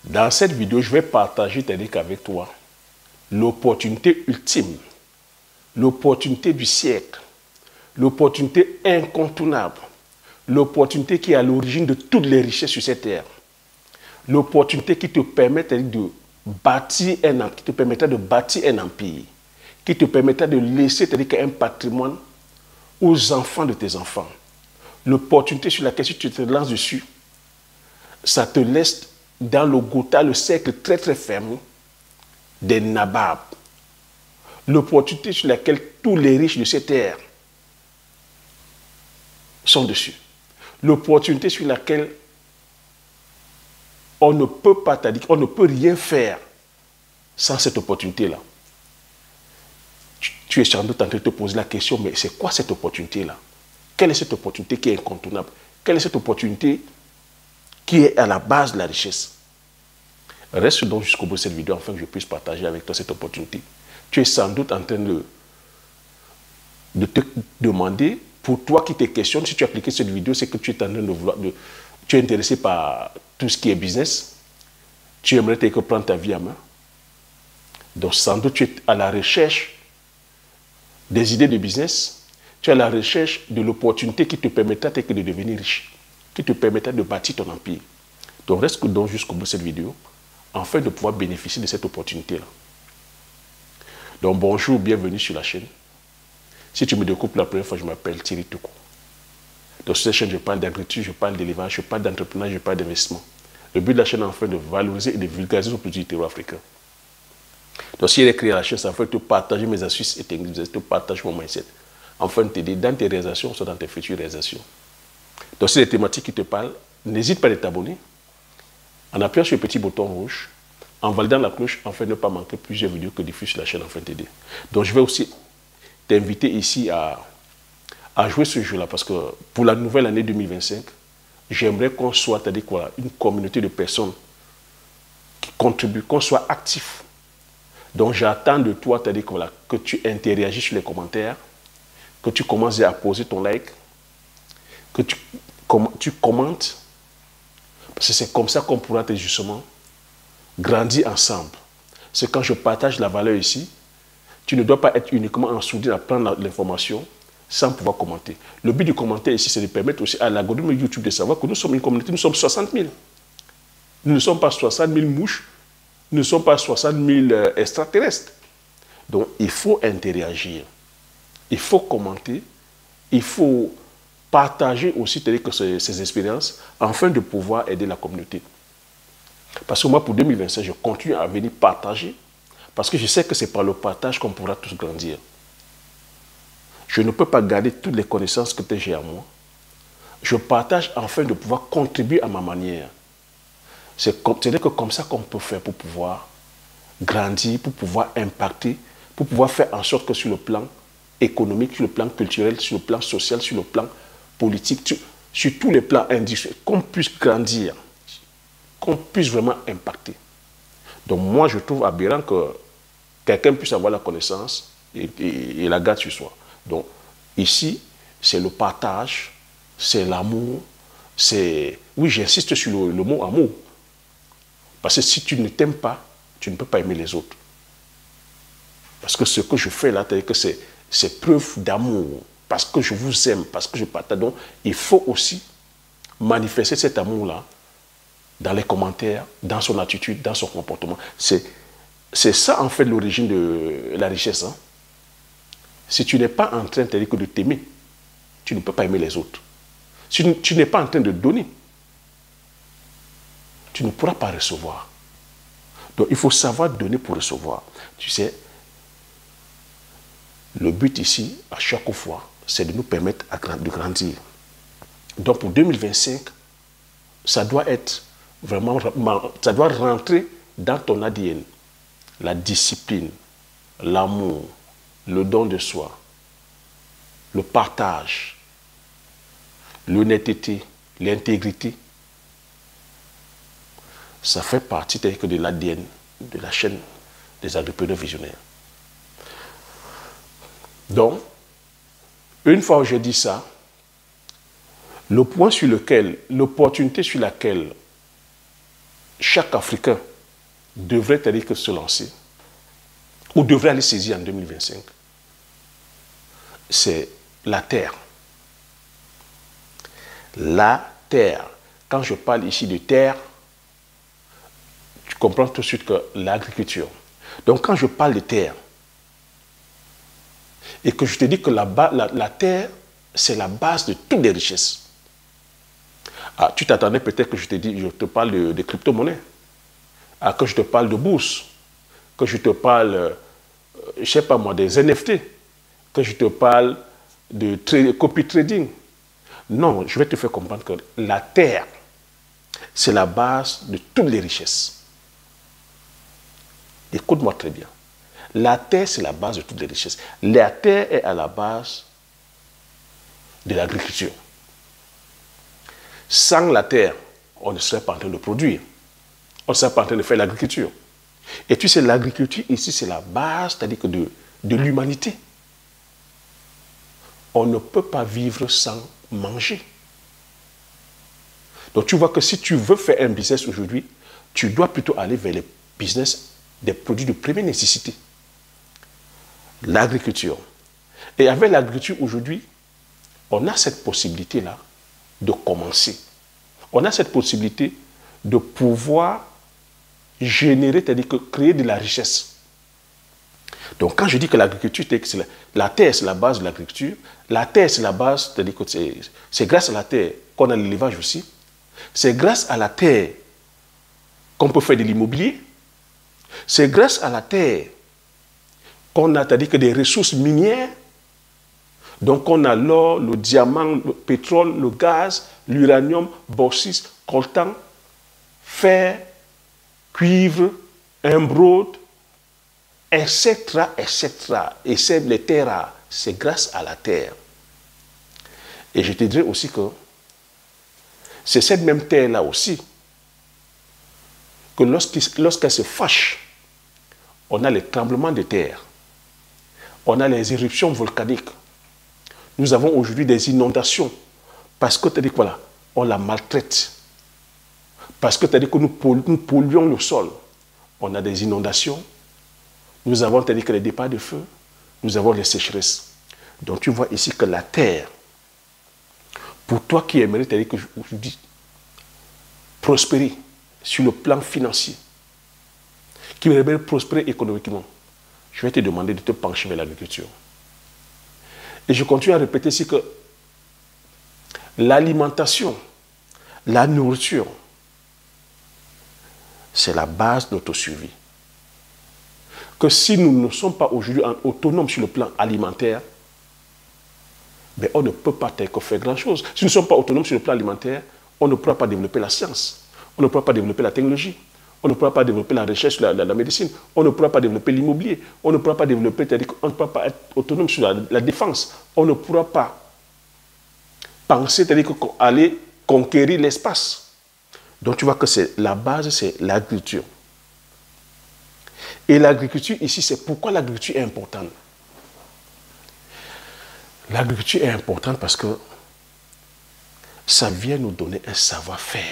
Dans cette vidéo, je vais partager avec toi l'opportunité ultime, l'opportunité du siècle, l'opportunité incontournable, l'opportunité qui est à l'origine de toutes les richesses sur cette terre, l'opportunité qui te permet de bâtir un empire, qui te permettra de bâtir un empire, qui te permettra de laisser un patrimoine aux enfants de tes enfants. L'opportunité sur laquelle si tu te lances dessus, ça te laisse dans le Gotha, le cercle très très fermé des nababs. L'opportunité sur laquelle tous les riches de cette terre sont dessus. L'opportunité sur laquelle on ne peut pas t'indiquer, on ne peut rien faire sans cette opportunité-là. Tu es sans doute en train de te poser la question, mais c'est quoi cette opportunité-là? Quelle est cette opportunité qui est incontournable? Quelle est cette opportunité qui est à la base de la richesse? Reste donc jusqu'au bout de cette vidéo afin que je puisse partager avec toi cette opportunité. Tu es sans doute en train de te demander, pour toi qui te questionne, si tu as cliqué cette vidéo, c'est que tu es en train de vouloir, tu es intéressé par tout ce qui est business, tu aimerais prendre ta vie en main. Donc sans doute tu es à la recherche des idées de business, tu es à la recherche de l'opportunité qui te permettra de devenir riche, qui te permettra de bâtir ton empire. Donc reste donc jusqu'au bout de cette vidéo, afin de pouvoir bénéficier de cette opportunité-là. Donc bonjour, bienvenue sur la chaîne. Si tu me découvres la première fois, je m'appelle Thierry Toukou. Dans cette chaîne, je parle d'agriculture, je parle d'élevage, je parle d'entrepreneuriat, je parle d'investissement. Le but de la chaîne est enfin de valoriser et de vulgariser les produits du terroir africain. Donc si elle est créée à la chaîne, ça fait te partager mes astuces et techniques, te partager mon mindset. Enfin, t'aider dans tes réalisations, soit dans tes futures réalisations. Donc si les thématiques qui te parlent, n'hésite pas à t'abonner en appuyant sur le petit bouton rouge, en validant la cloche, afin de ne pas manquer plusieurs vidéos que diffuse sur la chaîne, afin de t'aider. Donc je vais aussi t'inviter ici à jouer ce jeu-là, parce que pour la nouvelle année 2025, j'aimerais qu'on soit, c'est-à-dire quoi, une communauté de personnes qui contribuent, qu'on soit actifs. Donc j'attends de toi, c'est-à-dire voilà, que tu interagis sur les commentaires, que tu commences à poser ton like, que tu commentes, parce que c'est comme ça qu'on pourra justement grandir ensemble. C'est quand je partage la valeur ici, tu ne dois pas être uniquement en sourdine à prendre l'information sans pouvoir commenter. Le but du commentaire ici, c'est de permettre aussi à l'algorithme YouTube de savoir que nous sommes une communauté, nous sommes 60 000. Nous ne sommes pas 60 000 mouches, nous ne sommes pas 60 000 extraterrestres. Donc, il faut interagir, il faut commenter, il faut partager aussi ces expériences afin de pouvoir aider la communauté. Parce que moi, pour 2025, je continue à venir partager parce que je sais que c'est par le partage qu'on pourra tous grandir. Je ne peux pas garder toutes les connaissances que j'ai à moi. Je partage afin de pouvoir contribuer à ma manière. C'est comme ça qu'on peut faire pour pouvoir grandir, pour pouvoir impacter, pour pouvoir faire en sorte que sur le plan économique, sur le plan culturel, sur le plan social, sur le plan politique, sur tous les plans industriels, qu'on puisse grandir, qu'on puisse vraiment impacter. Donc moi, je trouve aberrant que quelqu'un puisse avoir la connaissance et la garde sur soi. Donc ici, c'est le partage, c'est l'amour, c'est... Oui, j'insiste sur le mot amour. Parce que si tu ne t'aimes pas, tu ne peux pas aimer les autres. Parce que ce que je fais là, c'est preuve d'amour. Parce que je vous aime, parce que je partage. Donc, il faut aussi manifester cet amour-là dans les commentaires, dans son attitude, dans son comportement. C'est ça, en fait, l'origine de la richesse. Hein? Si tu n'es pas en train de t'aimer, tu ne peux pas aimer les autres. Si tu n'es pas en train de donner, tu ne pourras pas recevoir. Donc, il faut savoir donner pour recevoir. Tu sais, le but ici, à chaque fois, c'est de nous permettre de grandir. Donc, pour 2025, ça doit être vraiment, ça doit rentrer dans ton ADN. La discipline, l'amour, le don de soi, le partage, l'honnêteté, l'intégrité. Ça fait partie de l'ADN de la chaîne des entrepreneurs visionnaires. Donc, une fois que je dis ça, le point sur lequel, l'opportunité sur laquelle chaque Africain devrait se lancer, ou devrait aller saisir en 2025, c'est la terre. La terre. Quand je parle ici de terre, tu comprends tout de suite que l'agriculture. Donc quand je parle de terre, et que je te dis que la terre, c'est la base de toutes les richesses. Ah, tu t'attendais peut-être que je te parle de crypto-monnaies, que je te parle de bourse, que je te parle, je ne sais pas moi, des NFT, que je te parle de copy trading. Non, je vais te faire comprendre que la terre, c'est la base de toutes les richesses. Écoute-moi très bien. La terre, c'est la base de toutes les richesses. La terre est à la base de l'agriculture. Sans la terre, on ne serait pas en train de produire. On ne serait pas en train de faire l'agriculture. Et tu sais, l'agriculture ici, c'est la base, c'est-à-dire que de l'humanité. On ne peut pas vivre sans manger. Donc tu vois que si tu veux faire un business aujourd'hui, tu dois plutôt aller vers le business des produits de première nécessité. L'agriculture. Et avec l'agriculture aujourd'hui, on a cette possibilité-là de commencer. On a cette possibilité de pouvoir générer, c'est-à-dire que créer de la richesse. Donc quand je dis que l'agriculture, la terre c'est la base de l'agriculture, la terre c'est la base, c'est-à-dire que c'est grâce à la terre qu'on a l'élevage aussi, c'est grâce à la terre qu'on peut faire de l'immobilier, c'est grâce à la terre qu'on a, c'est-à-dire que des ressources minières, donc on a l'or, le diamant, le pétrole, le gaz, l'uranium, bauxite, coltan, fer, cuivre, émeraude, etc., etc. Et c'est les terres rares, c'est grâce à la terre. Et je te dirais aussi que c'est cette même terre-là aussi que lorsqu'elle se fâche, on a les tremblements de terre, on a les éruptions volcaniques. Nous avons aujourd'hui des inondations parce que, voilà, on la maltraite. Parce que, que nous polluons le sol. On a des inondations. Nous avons, que les départs de feu. Nous avons les sécheresses. Donc, tu vois ici que la terre, pour toi qui aimerais, que je dis, prospérer sur le plan financier, qui aimerait prospérer économiquement, je vais te demander de te pencher vers l'agriculture. Et je continue à répéter ici que l'alimentation, la nourriture, c'est la base de notre survie. Que si nous ne sommes pas aujourd'hui autonomes sur le plan alimentaire, ben on ne peut pas faire grand-chose. Si nous ne sommes pas autonomes sur le plan alimentaire, on ne pourra pas développer la science, on ne pourra pas développer la technologie, on ne pourra pas développer la recherche, la médecine, on ne pourra pas développer l'immobilier, on ne pourra pas développer, on ne pourra pas être autonome sur la défense, on ne pourra pas penser, c'est-à-dire aller conquérir l'espace. Donc tu vois que la base, c'est l'agriculture. Et l'agriculture ici, c'est pourquoi l'agriculture est importante. L'agriculture est importante parce que ça vient nous donner un savoir-faire.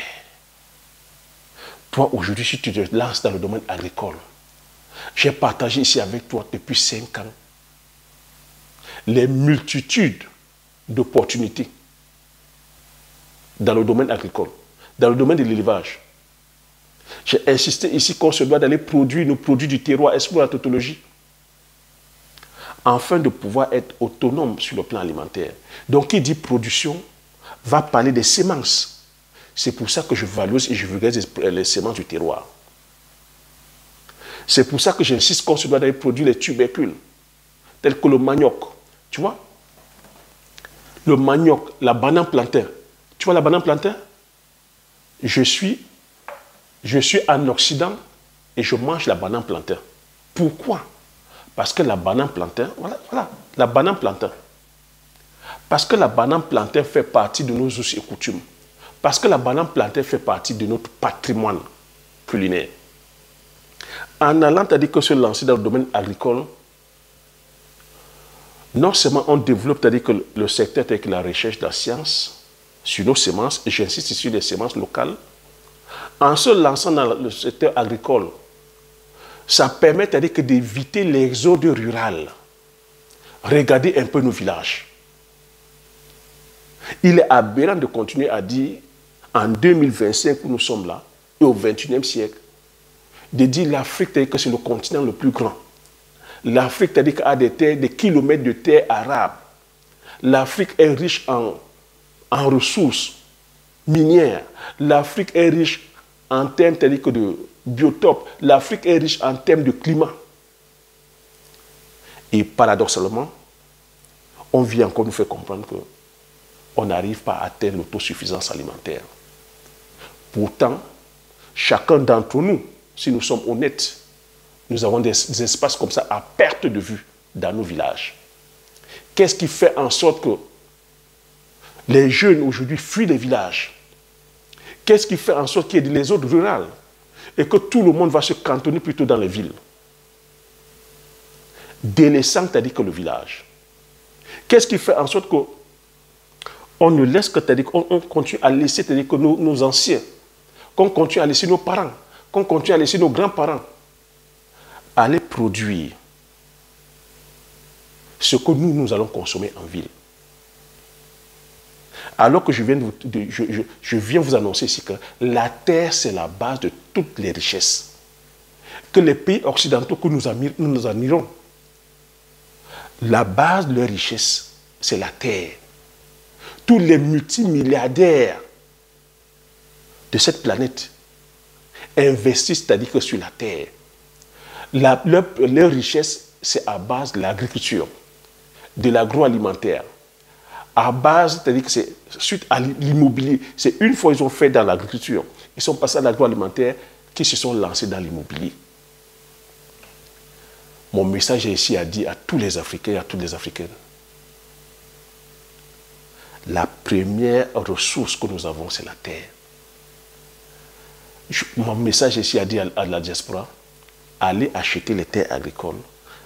Toi, aujourd'hui, si tu te lances dans le domaine agricole, j'ai partagé ici avec toi depuis 5 ans les multitudes d'opportunités dans le domaine agricole, dans le domaine de l'élevage. J'ai insisté ici qu'on se doit d'aller produire nos produits du terroir, explorer la tautologie, afin de pouvoir être autonome sur le plan alimentaire. Donc, qui dit production va parler des semences. C'est pour ça que je valorise et je vulgarise les semences du terroir. C'est pour ça que j'insiste qu'on se doit d'aller produire les tubercules, tels que le manioc. Tu vois? Le manioc, la banane plantain. Tu vois la banane plantain? Je suis en Occident et je mange la banane plantain. Pourquoi? Parce que la banane plantain, voilà, la banane plantain. Parce que la banane plantain fait partie de nos us et coutumes. Parce que la banane plantain fait partie de notre patrimoine culinaire. En allant, c'est-à-dire que se lancer dans le domaine agricole, non seulement on développe, c'est-à-dire que le secteur avec la recherche de la science sur nos semences, et j'insiste sur les semences locales, En se lançant dans le secteur agricole, ça permet d'éviter l'exode rural. Regardez un peu nos villages. Il est aberrant de continuer à dire, en 2025 où nous sommes là, et au XXIe siècle, de dire l'Afrique, que c'est le continent le plus grand. L'Afrique, a des terres, des kilomètres de terres arables. L'Afrique est riche en ressources minières. L'Afrique est riche en termes de biotopes. L'Afrique est riche en termes de climat. Et paradoxalement, on vient encore nous faire comprendre qu'on n'arrive pas à atteindre l'autosuffisance alimentaire. Pourtant, chacun d'entre nous, si nous sommes honnêtes, nous avons des espaces comme ça à perte de vue dans nos villages. Qu'est-ce qui fait en sorte que les jeunes aujourd'hui fuient les villages? Qu'est-ce qui fait en sorte qu'il y ait des zones rurales et que tout le monde va se cantonner plutôt dans les villes, délaissant que le village? Qu'est-ce qui fait en sorte qu'on ne laisse que, qu'on continue à laisser que nos anciens, qu'on continue à laisser nos parents, qu'on continue à laisser nos grands-parents aller produire ce que nous allons consommer en ville? Alors que je viens vous annoncer ici que la terre, c'est la base de toutes les richesses. Que les pays occidentaux que nous admirons, la base de leur richesse, c'est la terre. Tous les multimilliardaires de cette planète investissent, c'est-à-dire que sur la terre. Leur richesse, c'est à base de l'agriculture, de l'agroalimentaire. À base, c'est-à-dire que c'est suite à l'immobilier. C'est une fois qu'ils ont fait dans l'agriculture, ils sont passés à l'agroalimentaire, qu'ils se sont lancés dans l'immobilier. Mon message est ici à dire à tous les Africains et à toutes les Africaines. La première ressource que nous avons, c'est la terre. Mon message est ici à dire à la diaspora, allez acheter les terres agricoles,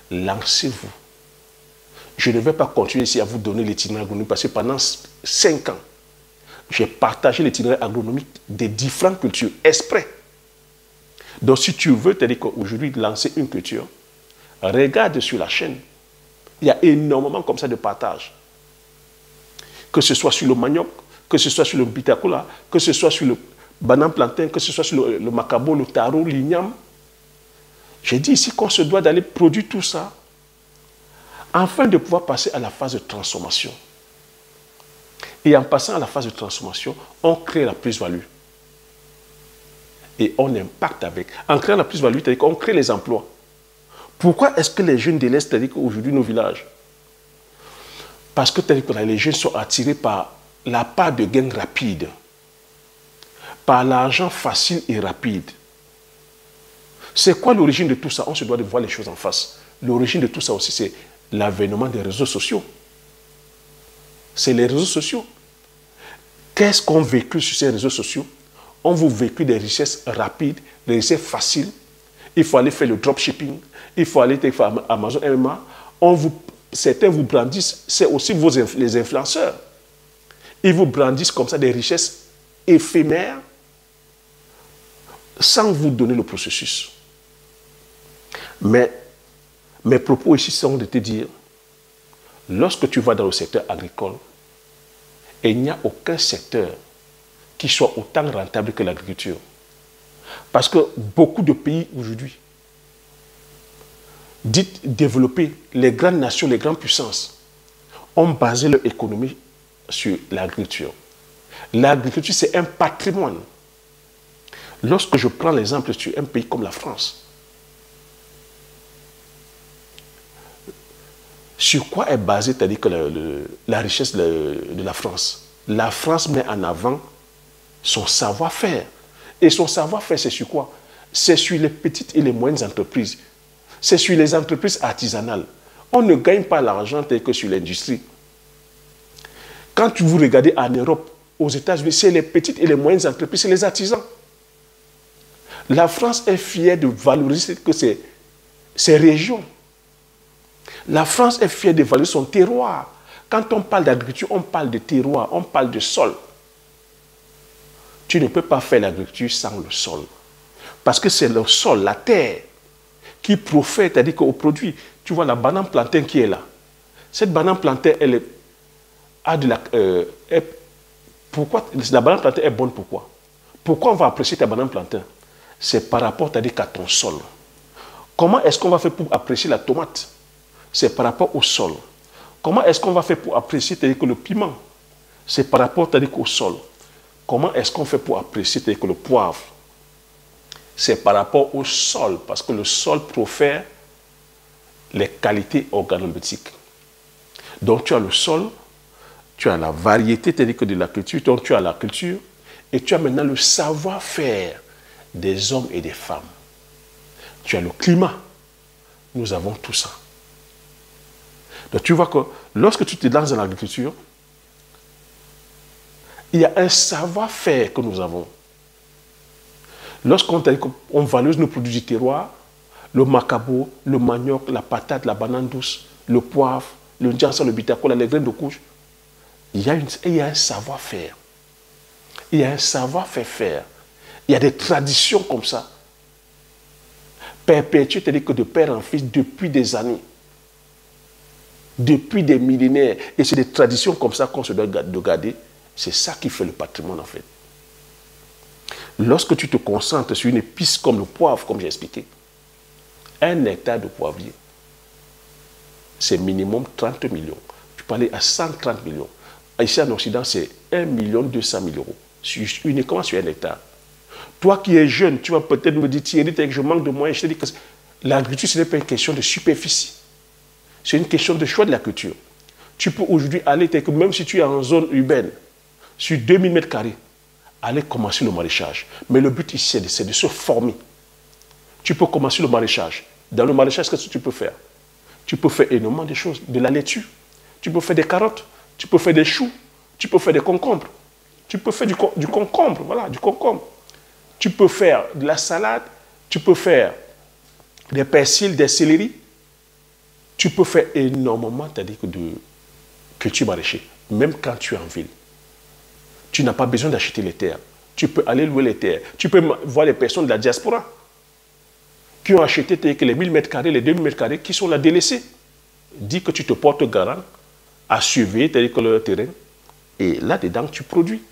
lancez-vous. Je ne vais pas continuer ici à vous donner l'itinéraire agronomique parce que pendant 5 ans, j'ai partagé l'itinéraire agronomique des différentes cultures, exprès. Donc si tu veux, c'est-à-dire qu'aujourd'hui lancer une culture, regarde sur la chaîne. Il y a énormément comme ça de partage. Que ce soit sur le manioc, que ce soit sur le bitacola, que ce soit sur le banane plantain, que ce soit sur le macabo, le taro, l'igname. J'ai dit ici qu'on se doit d'aller produire tout ça afin de pouvoir passer à la phase de transformation. Et en passant à la phase de transformation, on crée la plus-value. Et on impacte avec. En créant la plus-value, c'est-à-dire qu'on crée les emplois. Pourquoi est-ce que les jeunes délaissent, c'est-à-dire qu'aujourd'hui nos villages? Parce que les jeunes sont attirés par la part de gains rapides, par l'argent facile et rapide. C'est quoi l'origine de tout ça? On se doit de voir les choses en face. L'origine de tout ça aussi, c'est l'avènement des réseaux sociaux. C'est les réseaux sociaux. Qu'est-ce qu'on véhicule sur ces réseaux sociaux? On vous véhicule des richesses rapides, des richesses faciles. Il faut aller faire le dropshipping. Il faut aller faire Amazon MMA. Certains vous brandissent, c'est aussi les influenceurs. Ils vous brandissent comme ça des richesses éphémères sans vous donner le processus. Mais mes propos ici sont de te dire, lorsque tu vas dans le secteur agricole, il n'y a aucun secteur qui soit autant rentable que l'agriculture. Parce que beaucoup de pays aujourd'hui, dites développés, les grandes nations, les grandes puissances, ont basé leur économie sur l'agriculture. L'agriculture, c'est un patrimoine. Lorsque je prends l'exemple sur un pays comme la France, sur quoi est basée, c'est-à-dire que la richesse de la France? La France met en avant son savoir-faire. Et son savoir-faire, c'est sur quoi? C'est sur les petites et les moyennes entreprises. C'est sur les entreprises artisanales. On ne gagne pas l'argent tel que sur l'industrie. Quand vous regardez en Europe, aux États-Unis, c'est les petites et les moyennes entreprises, c'est les artisans. La France est fière de valoriser ces régions. La France est fière de valoriser son terroir. Quand on parle d'agriculture, on parle de terroir, on parle de sol. Tu ne peux pas faire l'agriculture sans le sol. Parce que c'est le sol, la terre, qui profère, c'est-à-dire qu'au produit, tu vois la banane plantain qui est là. Cette banane plantain, elle a de la... pourquoi la banane plantain est bonne? Pourquoi? Pourquoi on va apprécier ta banane plantain? C'est par rapport, c'est-à-dire qu'à ton sol. Comment est-ce qu'on va faire pour apprécier la tomate? C'est par rapport au sol. Comment est-ce qu'on va faire pour apprécier, c'est-à-dire que le piment? C'est par rapport, c'est-à-dire qu'au sol. Comment est-ce qu'on fait pour apprécier, c'est-à-dire que le poivre? C'est par rapport au sol, parce que le sol profère les qualités organoleptiques. Donc tu as le sol, tu as la variété, c'est-à-dire que de la culture, donc tu as la culture, et tu as maintenant le savoir-faire des hommes et des femmes. Tu as le climat. Nous avons tout ça. Donc tu vois que lorsque tu te lances dans l'agriculture, il y a un savoir-faire que nous avons. Lorsqu'on valorise nos produits du terroir, le macabo, le manioc, la patate, la banane douce, le poivre, le ndiansa, le bitacola, les graines de couche, il y a un savoir-faire. Il y a un savoir-faire. Il y a des traditions comme ça. Perpétuées, c'est-à-dire que de père en fils depuis des années. Depuis des millénaires. Et c'est des traditions comme ça qu'on se doit de garder. C'est ça qui fait le patrimoine en fait. Lorsque tu te concentres sur une épice comme le poivre, comme j'ai expliqué, un hectare de poivrier, c'est minimum 30 millions. Tu peux aller à 130 millions. Ici en Occident, c'est 1 200 000 euros, uniquement sur un hectare. Toi qui es jeune, tu vas peut-être me dire, Thierry, je manque de moyens. Je te dis que l'agriculture, ce n'est pas une question de superficie. C'est une question de choix de la culture. Tu peux aujourd'hui aller, même si tu es en zone urbaine, sur 2000 mètres carrés, aller commencer le maraîchage. Mais le but ici, c'est de se former. Tu peux commencer le maraîchage. Dans le maraîchage, qu'est-ce que tu peux faire? Tu peux faire énormément de choses. De la laitue. Tu peux faire des carottes. Tu peux faire des choux. Tu peux faire des concombres. Tu peux faire du concombre. Voilà, du concombre. Tu peux faire de la salade. Tu peux faire des persils, des céleris. Tu peux faire énormément, c'est-à-dire de culture maraîcher. Même quand tu es en ville. Tu n'as pas besoin d'acheter les terres. Tu peux aller louer les terres. Tu peux voir les personnes de la diaspora qui ont acheté les 1000 mètres carrés, les 2000 mètres carrés, qui sont là délaissés. Dis que tu te portes garant à surveiller le terrain. Et là-dedans, tu produis.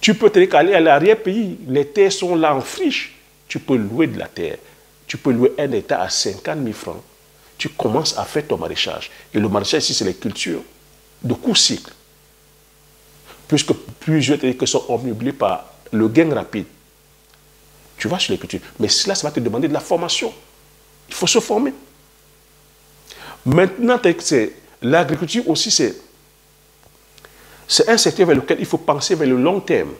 Tu peux aller à l'arrière-pays. Les terres sont là en friche. Tu peux louer de la terre. Tu peux louer un hectare à 50 000 francs. Tu commences à faire ton maraîchage. Et le maraîchage ici, c'est les cultures de court cycle. Puisque plusieurs sont omnibulés par le gain rapide. Tu vas sur les cultures. Mais cela, ça va te demander de la formation. Il faut se former. Maintenant, l'agriculture aussi, c'est un secteur vers lequel il faut penser vers le long terme.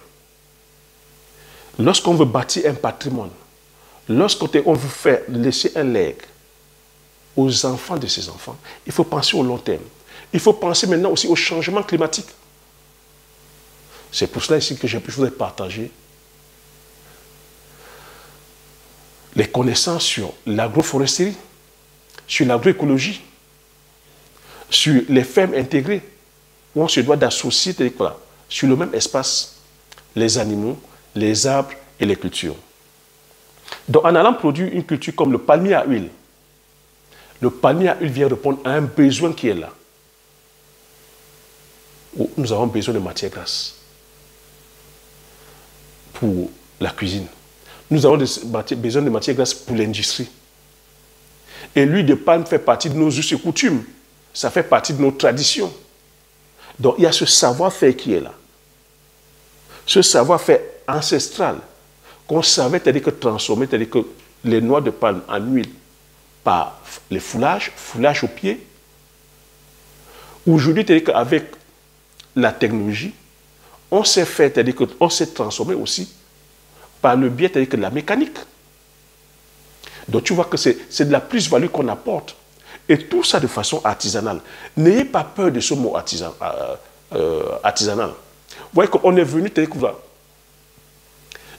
Lorsqu'on veut bâtir un patrimoine, lorsqu'on veut laisser un legs aux enfants de ces enfants, il faut penser au long terme. Il faut penser maintenant aussi au changement climatique. C'est pour cela ici que je voudrais partager les connaissances sur l'agroforesterie, sur l'agroécologie, sur les fermes intégrées, où on se doit d'associer sur le même espace les animaux, les arbres et les cultures. Donc en allant produire une culture comme le palmier à huile, le palmier à huile vient répondre à un besoin qui est là. Où nous avons besoin de matières grasses pour la cuisine. Nous avons besoin de matières grasses pour l'industrie. Et l'huile de palme fait partie de nos us et coutumes. Ça fait partie de nos traditions. Donc il y a ce savoir-faire qui est là. Ce savoir-faire ancestral qu'on savait, c'est-à-dire que transformer, c'est-à-dire que les noix de palme en huile par les foulages au pied. Aujourd'hui, c'est-à-dire qu'avec la technologie, on s'est fait, c'est-à-dire qu'on s'est transformé aussi par le biais, c'est-à-dire que de la mécanique. Donc tu vois que c'est de la plus-value qu'on apporte. Et tout ça de façon artisanale. N'ayez pas peur de ce mot artisanal. Vous voyez qu'on est venu,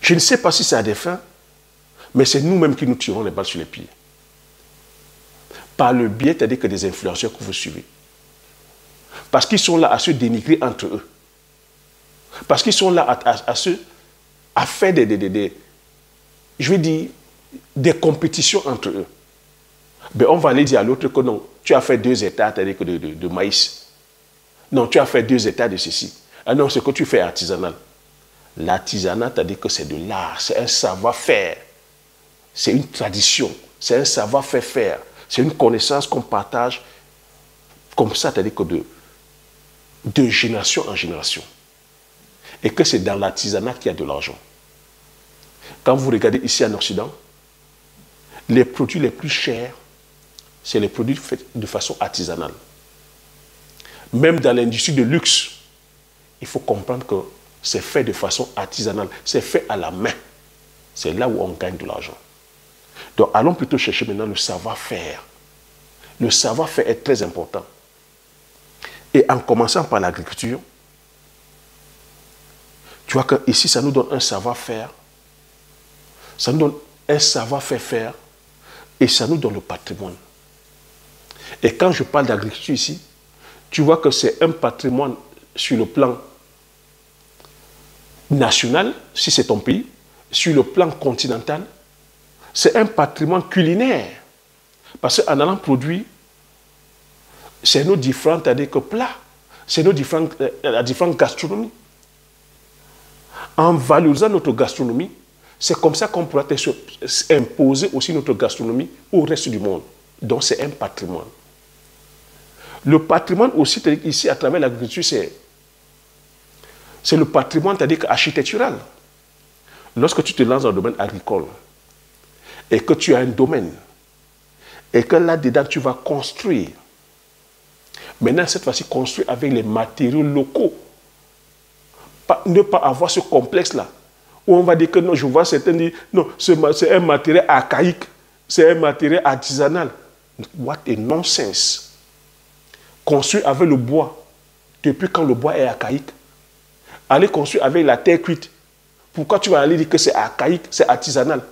je ne sais pas si c'est à des fins, mais c'est nous-mêmes qui nous tirons les balles sur les pieds. Par le biais, c'est-à-dire que des influenceurs que vous suivez. Parce qu'ils sont là à se dénigrer entre eux. Parce qu'ils sont là à faire je vais dire, des compétitions entre eux. Ben, on va aller dire à l'autre que non, tu as fait 2 hectares de maïs. Non, tu as fait 2 hectares de ceci. Ah non, ce que tu fais est artisanal. L'artisanat, c'est-à-dire que c'est de l'art, c'est un savoir-faire, c'est une tradition, c'est un savoir-faire faire, c'est une connaissance qu'on partage comme ça, c'est-à-dire que de génération en génération. Et que c'est dans l'artisanat qu'il y a de l'argent. Quand vous regardez ici en Occident, les produits les plus chers, c'est les produits faits de façon artisanale. Même dans l'industrie de luxe, il faut comprendre que c'est fait de façon artisanale, c'est fait à la main. C'est là où on gagne de l'argent. Donc allons plutôt chercher maintenant le savoir-faire. Le savoir-faire est très important. Et en commençant par l'agriculture, tu vois qu'ici, ça nous donne un savoir-faire, ça nous donne un savoir-faire faire, et ça nous donne le patrimoine. Et quand je parle d'agriculture ici, tu vois que c'est un patrimoine sur le plan national, si c'est ton pays, sur le plan continental, c'est un patrimoine culinaire. Parce qu'en allant produire, c'est nos différents plats, c'est nos la différente gastronomie. En valorisant notre gastronomie, c'est comme ça qu'on pourra imposer aussi notre gastronomie au reste du monde. Donc c'est un patrimoine. Le patrimoine aussi, ici, à travers l'agriculture, c'est le patrimoine, c'est-à-dire architectural. Lorsque tu te lances dans le domaine agricole, et que tu as un domaine, et que là-dedans, tu vas construire. Maintenant, cette fois-ci, construire avec les matériaux locaux. Ne pas avoir ce complexe-là, où on va dire que non, je vois certains dire, non, c'est un matériel archaïque, c'est un matériel artisanal. What a nonsense. Construire avec le bois, depuis quand le bois est archaïque? Aller construire avec la terre cuite. Pourquoi tu vas aller dire que c'est archaïque, c'est artisanal?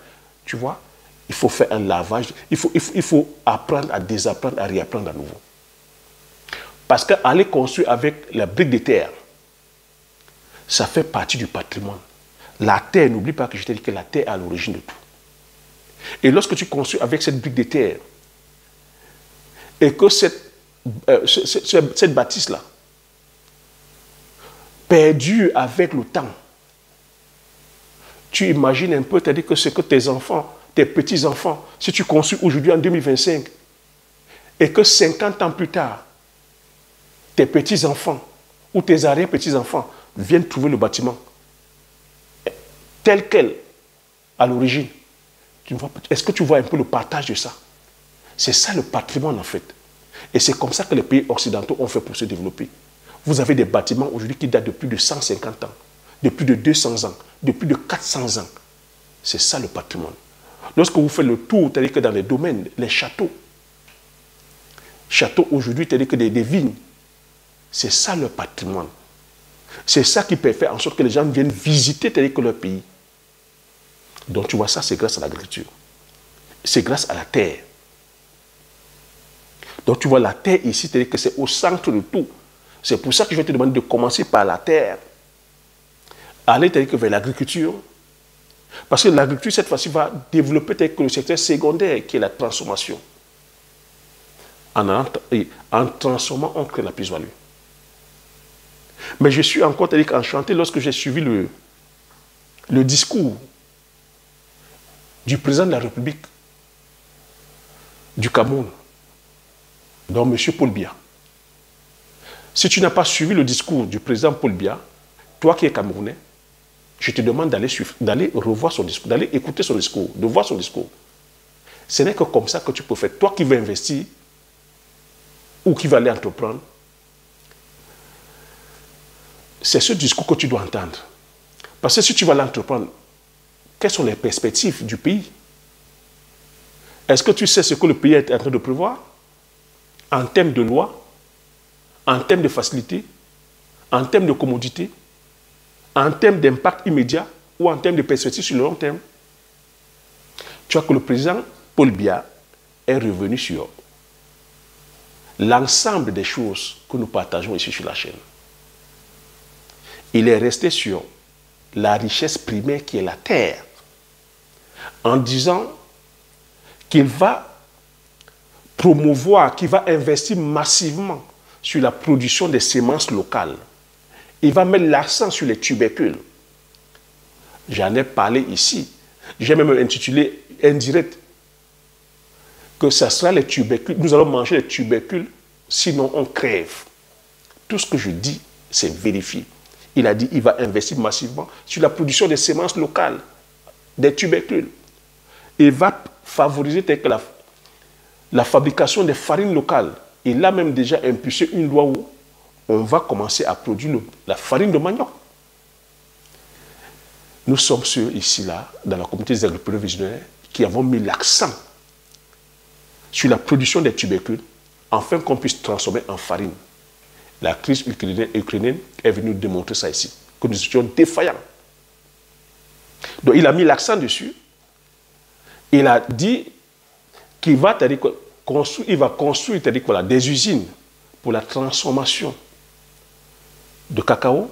Tu vois, il faut faire un lavage, il faut apprendre à désapprendre, à réapprendre à nouveau. Parce qu'aller construire avec la brique de terre, ça fait partie du patrimoine. La terre, n'oublie pas que je t'ai dit que la terre est à l'origine de tout. Et lorsque tu construis avec cette brique de terre, et que cette bâtisse-là perdure avec le temps, tu imagines un peu, c'est-à-dire que ce que tes enfants, tes petits-enfants, si tu construis aujourd'hui en 2025, et que 50 ans plus tard, tes petits-enfants ou tes arrière-petits-enfants viennent trouver le bâtiment tel quel à l'origine. Est-ce que tu vois un peu le partage de ça? C'est ça le patrimoine en fait. Et c'est comme ça que les pays occidentaux ont fait pour se développer. Vous avez des bâtiments aujourd'hui qui datent de plus de 150 ans, de plus de 200 ans, de plus de 400 ans. C'est ça le patrimoine. Lorsque vous faites le tour, c'est-à-dire que dans les domaines, les châteaux aujourd'hui, c'est-à-dire que des vignes, c'est ça le patrimoine. C'est ça qui peut faire en sorte que les gens viennent visiter, c'est-à-dire que leur pays. Donc tu vois, ça c'est grâce à l'agriculture. C'est grâce à la terre. Donc tu vois, la terre ici, c'est-à-dire que c'est au centre de tout. C'est pour ça que je vais te demander de commencer par la terre. Aller c'est-à-dire que vers l'agriculture. Parce que l'agriculture, cette fois-ci, va développer c'est-à-dire que le secteur secondaire, qui est la transformation. En transformant, on crée la plus-value. Mais je suis encore c'est-à-dire enchanté lorsque j'ai suivi le discours du président de la République du Cameroun, donc M. Paul Biya. Si tu n'as pas suivi le discours du président Paul Biya, toi qui es Camerounais, je te demande d'aller revoir son discours, d'aller écouter son discours, de voir son discours. Ce n'est que comme ça que tu peux faire. Toi qui veux investir ou qui veux aller entreprendre, c'est ce discours que tu dois entendre. Parce que si tu vas l'entreprendre, quelles sont les perspectives du pays? Est-ce que tu sais ce que le pays est en train de prévoir en termes de loi, en termes de facilité, en termes de commodité, en termes d'impact immédiat ou en termes de perspectives sur le long terme? Tu vois que le président Paul Biya est revenu sur l'ensemble des choses que nous partageons ici sur la chaîne. Il est resté sur la richesse primaire qui est la terre, en disant qu'il va promouvoir, qu'il va investir massivement sur la production des semences locales. Il va mettre l'accent sur les tubercules. J'en ai parlé ici. J'ai même intitulé indirect que ça sera les tubercules. Nous allons manger les tubercules, sinon on crève. Tout ce que je dis, c'est vérifié. Il a dit qu'il va investir massivement sur la production des semences locales, des tubercules. Il va favoriser la fabrication des farines locales. Il a même déjà impulsé une loi où on va commencer à produire la farine de manioc. Nous sommes ceux ici-là, dans la communauté des agriculteurs visionnaires, qui avons mis l'accent sur la production des tubercules, afin qu'on puisse transformer en farine. La crise ukrainienne est venue démontrer ça ici, que nous étions défaillants. Donc il a mis l'accent dessus. Il a dit qu'il va construire des usines pour la transformation de cacao,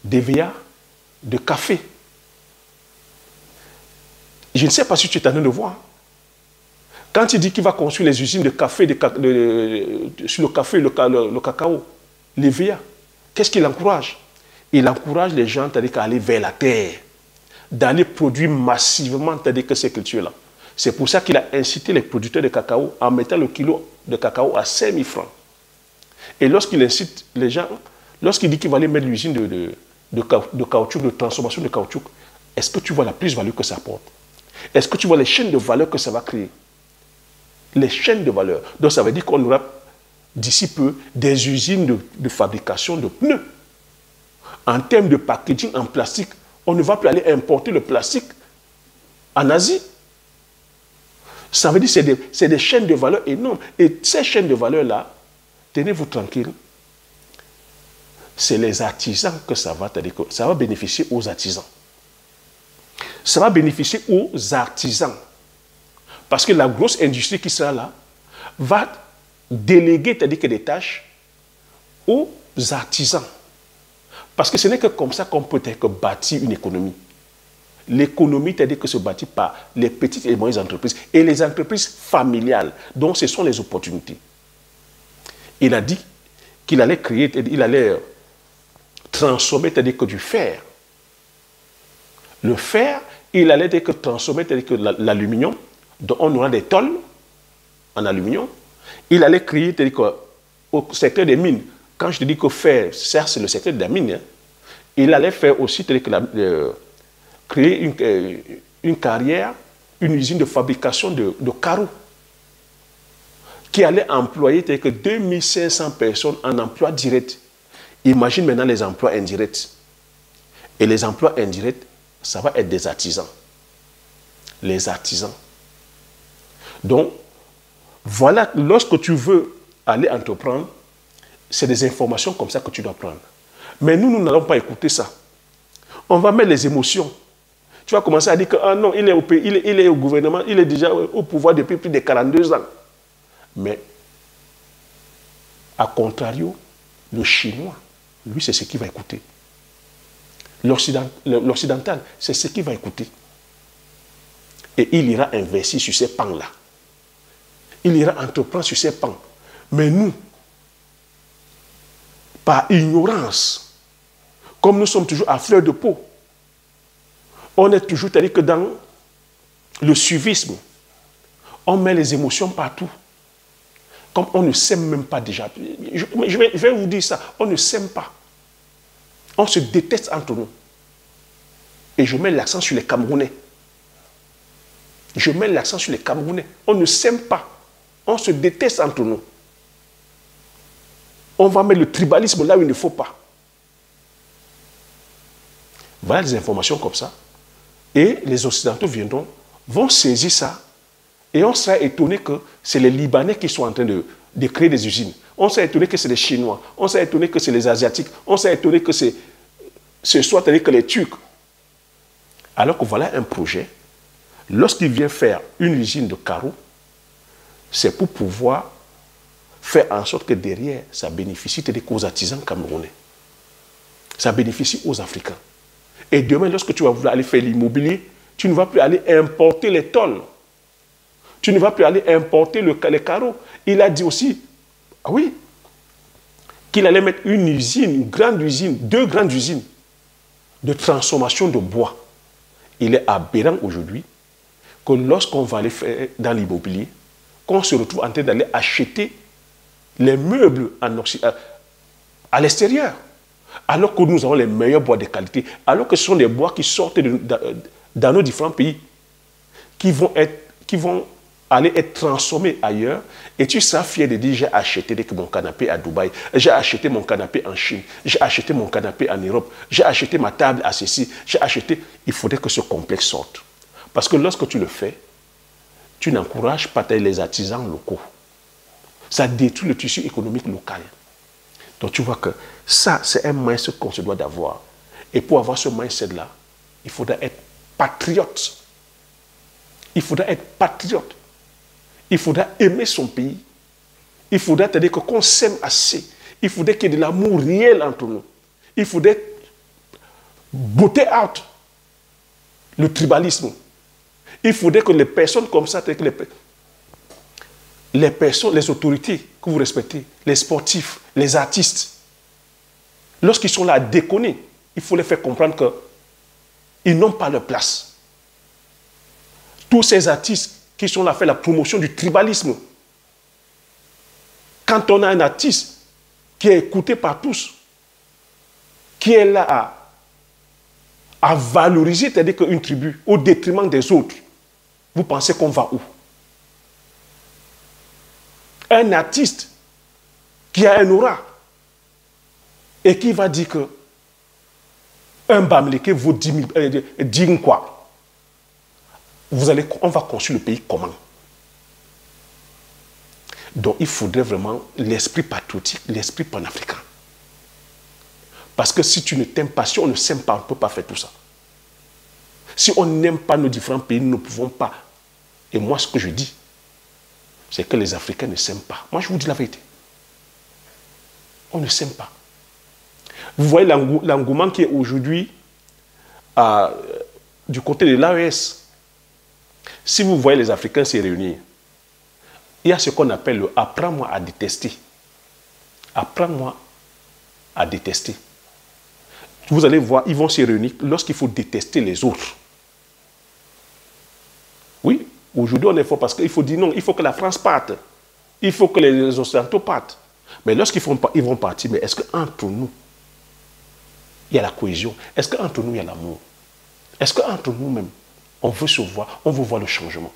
d'EVA, de café. Je ne sais pas si tu es en train de voir. Quand il dit qu'il va construire les usines de café, sur le café, le cacao, l'EVA, qu'est-ce qu'il encourage? Il encourage les gens à aller vers la terre, d'aller produire massivement ces cultures-là. C'est pour ça qu'il a incité les producteurs de cacao en mettant le kilo de cacao à 5 000 francs. Et lorsqu'il incite les gens, lorsqu'il dit qu'il va aller mettre l'usine de caoutchouc, de transformation de caoutchouc, est-ce que tu vois la plus-value que ça apporte? Est-ce que tu vois les chaînes de valeur que ça va créer? Les chaînes de valeur. Donc ça veut dire qu'on aura d'ici peu des usines de fabrication de pneus. En termes de packaging en plastique, on ne va plus aller importer le plastique en Asie. Ça veut dire que c'est des chaînes de valeur énormes. Et ces chaînes de valeur-là, tenez-vous tranquille, c'est les artisans que ça va bénéficier aux artisans. Ça va bénéficier aux artisans. Parce que la grosse industrie qui sera là va déléguer des tâches aux artisans. Parce que ce n'est que comme ça qu'on peut bâtir une économie. L'économie, c'est-à-dire que se bâtit par les petites et moyennes entreprises et les entreprises familiales. Donc, ce sont les opportunités. Il a dit qu'il allait créer, il allait transformer, c'est-à-dire que du fer. Le fer, il allait transformer, c'est-à-dire que l'aluminium, donc on aura des tôles en aluminium. Il allait créer, c'est-à-dire qu'au secteur des mines, quand je te dis que fer, certes, c'est le secteur de la mine, hein, il allait faire aussi, c'est-à-dire que créer une carrière, une usine de fabrication de carreaux qui allait employer que 2500 personnes en emploi direct. Imagine maintenant les emplois indirects. Et les emplois indirects, ça va être des artisans. Les artisans. Donc, voilà, lorsque tu veux aller entreprendre, c'est des informations comme ça que tu dois prendre. Mais nous n'allons pas écouter ça. On va mettre les émotions. Tu vas commencer à dire que, ah non, il est au gouvernement, il est déjà au pouvoir depuis plus de 42 ans. Mais, à contrario, le Chinois, lui, c'est ce qu'il va écouter. L'Occidental, c'est ce qu'il va écouter. Et il ira investir sur ces pans-là. Il ira entreprendre sur ces pans. Mais nous, par ignorance, comme nous sommes toujours à fleur de peau, on est toujours, c'est-à-dire que dans le suivisme, on met les émotions partout. Comme on ne s'aime même pas déjà. Je vais vous dire ça, on ne s'aime pas. On se déteste entre nous. Et je mets l'accent sur les Camerounais. Je mets l'accent sur les Camerounais. On ne s'aime pas. On se déteste entre nous. On va mettre le tribalisme là où il ne faut pas. Voilà des informations comme ça. Et les Occidentaux vont saisir ça. Et on sera étonné que c'est les Libanais qui sont en train de créer des usines. On sera étonné que c'est les Chinois. On sera étonné que c'est les Asiatiques. On sera étonné que ce soit que les Turcs. Alors que voilà un projet. Lorsqu'il vient faire une usine de carreaux, c'est pour pouvoir faire en sorte que derrière, ça bénéficie aux artisans camerounais. Ça bénéficie aux Africains. Et demain, lorsque tu vas vouloir aller faire l'immobilier, tu ne vas plus aller importer les tôles. Tu ne vas plus aller importer les carreaux. Il a dit aussi, ah oui, qu'il allait mettre une usine, une grande usine, 2 grandes usines de transformation de bois. Il est aberrant aujourd'hui que lorsqu'on va aller faire dans l'immobilier, qu'on se retrouve en train d'aller acheter les meubles à l'extérieur, alors que nous avons les meilleurs bois de qualité, alors que ce sont des bois qui sortent dans nos différents pays, qui vont aller être transformés ailleurs, et tu seras fier de dire, j'ai acheté mon canapé à Dubaï, j'ai acheté mon canapé en Chine, j'ai acheté mon canapé en Europe, j'ai acheté ma table à ceci, j'ai acheté... Il faudrait que ce complexe sorte. Parce que lorsque tu le fais, tu n'encourages pas les artisans locaux. Ça détruit le tissu économique local. Donc tu vois que ça, c'est un mindset qu'on se doit d'avoir. Et pour avoir ce mindset-là, il faudra être patriote. Il faudra être patriote. Il faudra aimer son pays. Il faudra dire qu'on s'aime assez. Il faudrait qu'il y ait de l'amour réel entre nous. Il faudrait botter out le tribalisme. Il faudrait que les personnes comme ça, les personnes, les autorités que vous respectez, les sportifs, les artistes, lorsqu'ils sont là à déconner, il faut les faire comprendre qu'ils n'ont pas leur place. Tous ces artistes qui sont là à faire la promotion du tribalisme, quand on a un artiste qui est écouté par tous, qui est là à valoriser, c'est-à-dire qu'une tribu, au détriment des autres, vous pensez qu'on va où? Un artiste qui a un aura et qui va dire que un Bamileke vaut 10 000 quoi. On va construire le pays comment? Donc il faudrait vraiment l'esprit patriotique, l'esprit panafricain. Parce que si tu ne t'aimes pas, si on ne s'aime pas, on ne peut pas faire tout ça. Si on n'aime pas nos différents pays, nous ne pouvons pas. Et moi, ce que je dis, c'est que les Africains ne s'aiment pas. Moi, je vous dis la vérité. On ne s'aime pas. Vous voyez l'engouement qui est aujourd'hui du côté de l'AES. Si vous voyez les Africains se réunir, il y a ce qu'on appelle le « apprends-moi à détester ». Apprends-moi à détester. Vous allez voir, ils vont se réunir lorsqu'il faut détester les autres. Oui, aujourd'hui on est fort parce qu'il faut dire non, il faut que la France parte. Il faut que les Occidentaux partent. Mais lorsqu'ils vont partir, mais est-ce qu'entre nous, il y a la cohésion? Est-ce qu'entre nous, il y a l'amour? Est-ce qu'entre nous-mêmes, on veut se voir, on veut voir le changement?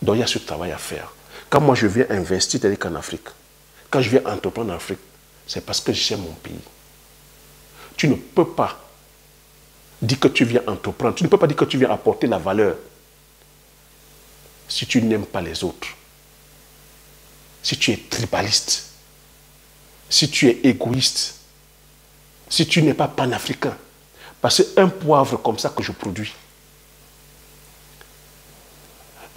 Donc il y a ce travail à faire. Quand moi je viens investir, c'est-à-dire qu'en Afrique, quand je viens entreprendre en Afrique, c'est parce que j'aime mon pays. Tu ne peux pas dire que tu viens entreprendre, tu ne peux pas dire que tu viens apporter la valeur si tu n'aimes pas les autres, si tu es tribaliste, si tu es égoïste, si tu n'es pas panafricain. Parce qu'un poivre comme ça que je produis,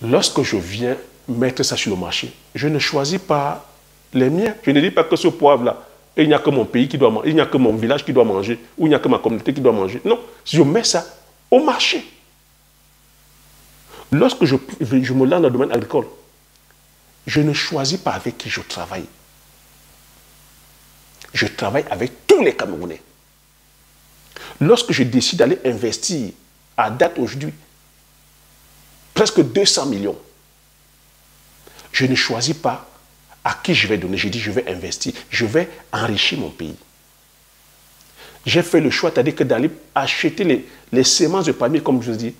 lorsque je viens mettre ça sur le marché, je ne choisis pas les miens. Je ne dis pas que ce poivre-là, il n'y a que mon pays qui doit manger, il n'y a que mon village qui doit manger, ou il n'y a que ma communauté qui doit manger. Non, je mets ça au marché. Lorsque je me lance dans le domaine agricole, je ne choisis pas avec qui je travaille. Je travaille avec tous les Camerounais. Lorsque je décide d'aller investir, à date aujourd'hui, presque 200 millions, je ne choisis pas à qui je vais donner. Je dis, je vais investir, je vais enrichir mon pays. J'ai fait le choix, c'est-à-dire que d'aller acheter les semences de palmier, comme je dis,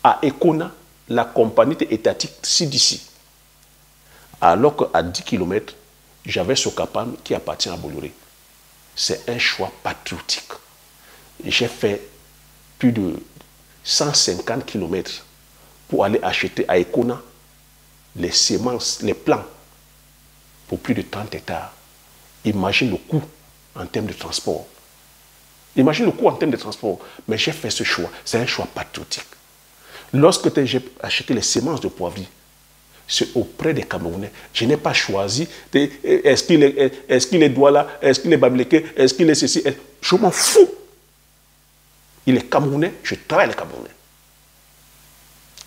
à Econa, la compagnie étatique CDC. Alors qu'à 10 km, j'avais Sokapam qui appartient à Bolloré. C'est un choix patriotique. J'ai fait plus de 150 km pour aller acheter à Econa les semences, les plants pour plus de 30 hectares. Imagine le coût en termes de transport. Imagine le coût en termes de transport. Mais j'ai fait ce choix. C'est un choix patriotique. Lorsque j'ai acheté les semences de poivrier, c'est auprès des Camerounais. Je n'ai pas choisi, est-ce qu'il est Douala, est-ce qu'il est Bamileke, est-ce qu'il est ceci. Je m'en fous. Il est Camerounais, je travaille les Camerounais.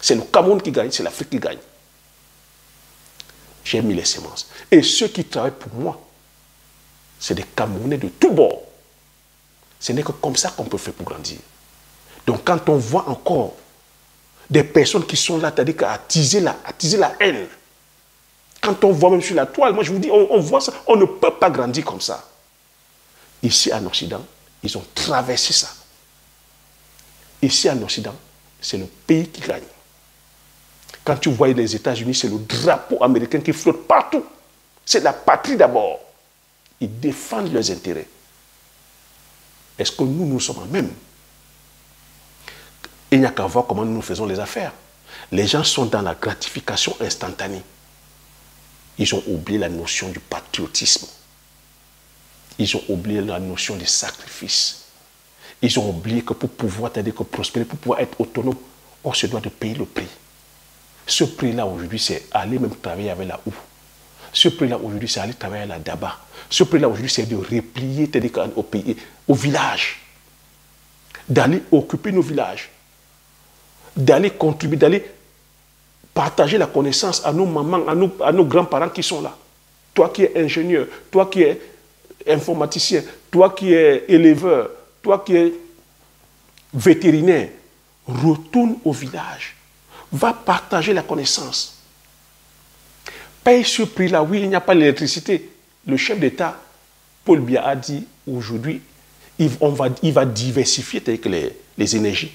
C'est le Cameroun qui gagne, c'est l'Afrique qui gagne. J'ai mis les semences. Et ceux qui travaillent pour moi, c'est des Camerounais de tous bords. Ce n'est que comme ça qu'on peut faire pour grandir. Donc quand on voit encore des personnes qui sont là, c'est-à-dire à attiser la haine, quand on voit même sur la toile, moi je vous dis, on voit ça, on ne peut pas grandir comme ça. Ici en Occident, ils ont traversé ça. Ici en Occident, c'est le pays qui gagne. Quand tu vois les États-Unis, c'est le drapeau américain qui flotte partout. C'est la patrie d'abord. Ils défendent leurs intérêts. Est-ce que nous sommes en même? Il n'y a qu'à voir comment nous faisons les affaires. Les gens sont dans la gratification instantanée. Ils ont oublié la notion du patriotisme. Ils ont oublié la notion du sacrifice. Ils ont oublié que pour pouvoir, c'est-à-dire que prospérer, pour pouvoir être autonome, on se doit de payer le prix. Ce prix-là, aujourd'hui, c'est aller même travailler avec la OU. Ce prix-là, aujourd'hui, c'est aller travailler à la DABA. Ce prix-là, aujourd'hui, c'est de replier, c'est-à-dire au pays, au village. D'aller occuper nos villages. D'aller contribuer, d'aller partager la connaissance à nos mamans, à nos grands-parents qui sont là. Toi qui es ingénieur, toi qui es informaticien, toi qui es éleveur, toi qui es vétérinaire, retourne au village. Va partager la connaissance. Paye ce prix-là. Oui, il n'y a pas l'électricité. Le chef d'État, Paul Biya, a dit aujourd'hui, il va diversifier les énergies.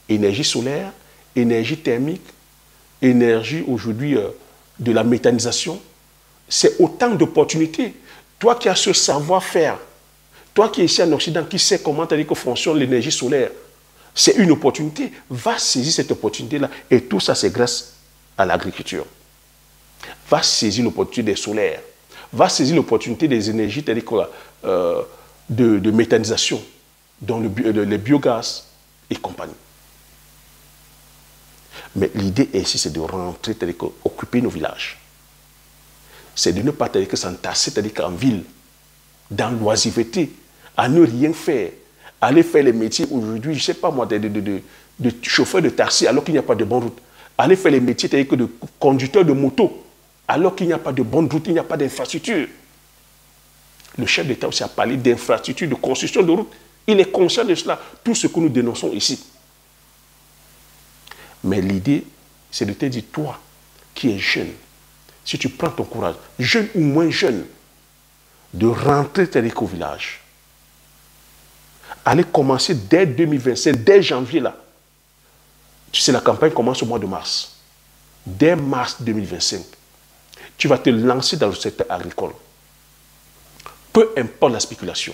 Énergie solaire, énergie thermique, énergie aujourd'hui de la méthanisation. C'est autant d'opportunités. Toi qui as ce savoir-faire, toi qui es ici en Occident, qui sais comment fonctionne l'énergie solaire, c'est une opportunité. Va saisir cette opportunité-là. Et tout ça, c'est grâce à l'agriculture. Va saisir l'opportunité des solaires. Va saisir l'opportunité des énergies de méthanisation, dont le biogaz et compagnie. Mais l'idée ici, c'est de rentrer, occuper nos villages. C'est de ne pas s'entasser en ville, dans l'oisiveté, à ne rien faire. Aller faire les métiers aujourd'hui, je ne sais pas moi, de chauffeur de taxi alors qu'il n'y a pas de bonne route. Aller faire les métiers de conducteur de moto alors qu'il n'y a pas de bonne route, il n'y a pas d'infrastructure. Le chef d'État aussi a parlé d'infrastructure, de construction de route. Il est conscient de cela, tout ce que nous dénonçons ici. Mais l'idée, c'est de te dire, toi qui es jeune, si tu prends ton courage, jeune ou moins jeune, de rentrer au village. Allez commencer dès 2025, dès janvier là. Tu sais, la campagne commence au mois de mars. Dès mars 2025, tu vas te lancer dans le secteur agricole. Peu importe la spéculation.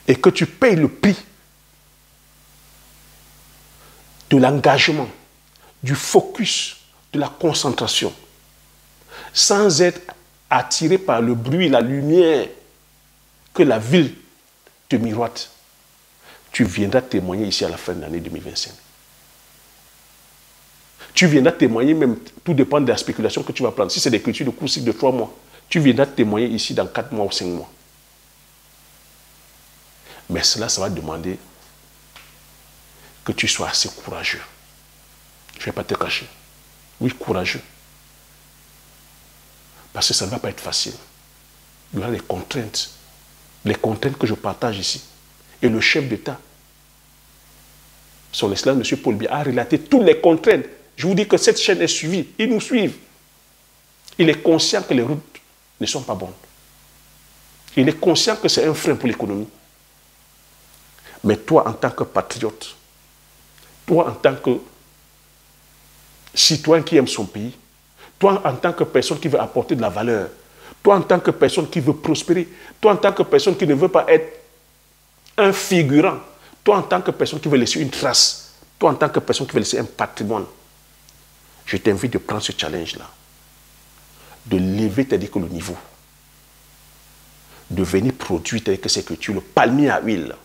Et que tu payes le prix de l'engagement, du focus, de la concentration, sans être attiré par le bruit, la lumière que la ville te miroite, tu viendras témoigner ici à la fin de l'année 2025. Tu viendras témoigner même, tout dépend de la spéculation que tu vas prendre. Si c'est des cultures de court cycle de 3 mois, tu viendras témoigner ici dans 4 mois ou 5 mois. Mais cela, ça va demander que tu sois assez courageux. Je ne vais pas te cacher. Oui, courageux. Parce que ça ne va pas être facile. Il y aura des contraintes. Les contraintes que je partage ici. Et le chef d'État, son Excellence, M. Paul Biya, a relaté toutes les contraintes. Je vous dis que cette chaîne est suivie. Ils nous suivent. Il est conscient que les routes ne sont pas bonnes. Il est conscient que c'est un frein pour l'économie. Mais toi, en tant que patriote, toi, en tant que citoyen qui aime son pays, toi, en tant que personne qui veut apporter de la valeur, toi, en tant que personne qui veut prospérer, toi, en tant que personne qui ne veut pas être un figurant, toi, en tant que personne qui veut laisser une trace, toi, en tant que personne qui veut laisser un patrimoine, je t'invite de prendre ce challenge-là, de lever, c'est-à-dire que le niveau, de venir produire, c'est-à-dire que c'est que tu le palmier à huile,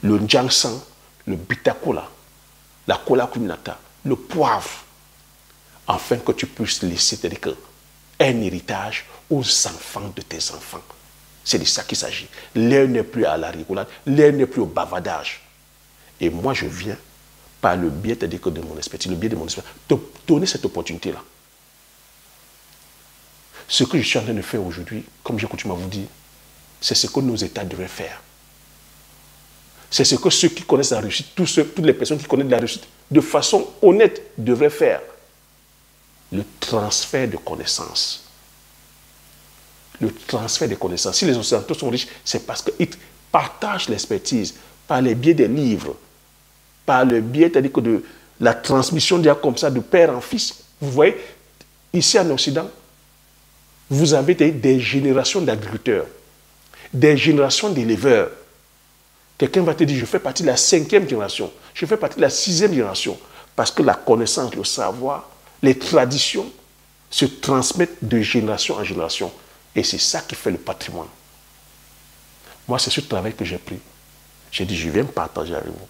le Njangsang, le Bitakola, la Kola Kuminata, le poivre, afin que tu puisses laisser un héritage aux enfants de tes enfants. C'est de ça qu'il s'agit. L'heure n'est plus à la rigolade, l'heure n'est plus au bavardage. Et moi, je viens, par le biais de mon expertise, le biais de mon expérience, te donner cette opportunité-là. Ce que je suis en train de faire aujourd'hui, comme j'ai coutume à vous dire, c'est ce que nos États devraient faire. C'est ce que ceux qui connaissent la réussite, toutes les personnes qui connaissent la réussite, de façon honnête, devraient faire. Le transfert de connaissances. Le transfert de connaissances. Si les Occidentaux sont riches, c'est parce qu'ils partagent l'expertise par le biais des livres, par le biais de la transmission comme ça de père en fils. Vous voyez, ici en Occident, vous avez des générations d'agriculteurs, des générations d'éleveurs. Quelqu'un va te dire, je fais partie de la 5e génération, je fais partie de la 6e génération, parce que la connaissance, le savoir, les traditions se transmettent de génération en génération. Et c'est ça qui fait le patrimoine. Moi, c'est ce travail que j'ai pris. J'ai dit, je viens partager avec vous.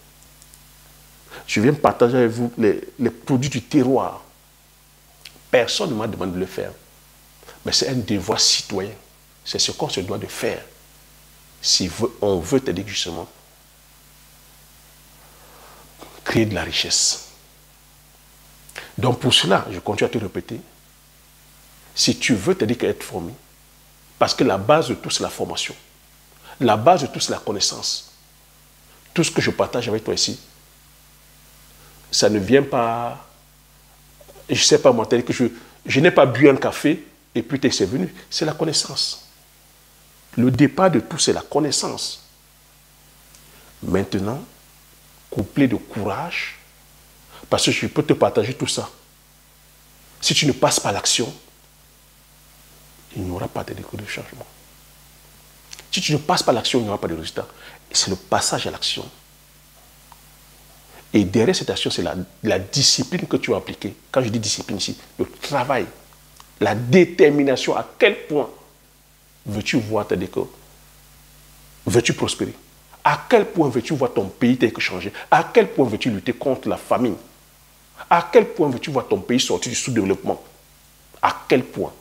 Je viens partager avec vous les produits du terroir. Personne ne m'a demandé de le faire. Mais c'est un devoir citoyen. C'est ce qu'on se doit de faire. Si on veut t'aider justement, créer de la richesse. Donc pour cela, je continue à te répéter, si tu veux t'aider qu'à être formé, parce que la base de tout, c'est la formation. La base de tout, c'est la connaissance. Tout ce que je partage avec toi ici, ça ne vient pas, je ne sais pas moi, que je n'ai pas bu un café et puis c'est venu. C'est la connaissance. Le départ de tout, c'est la connaissance. Maintenant, couplé de courage, parce que je peux te partager tout ça. Si tu ne passes pas à l'action, il n'y aura pas de changement. Si tu ne passes pas à l'action, il n'y aura pas de résultat. C'est le passage à l'action. Et derrière cette action, c'est la discipline que tu as appliquée. Quand je dis discipline ici, le travail, la détermination, à quel point veux-tu voir tes décors? Veux-tu prospérer? À quel point veux-tu voir ton pays tel que changer? À quel point veux-tu lutter contre la famine? À quel point veux-tu voir ton pays sortir du sous-développement? À quel point?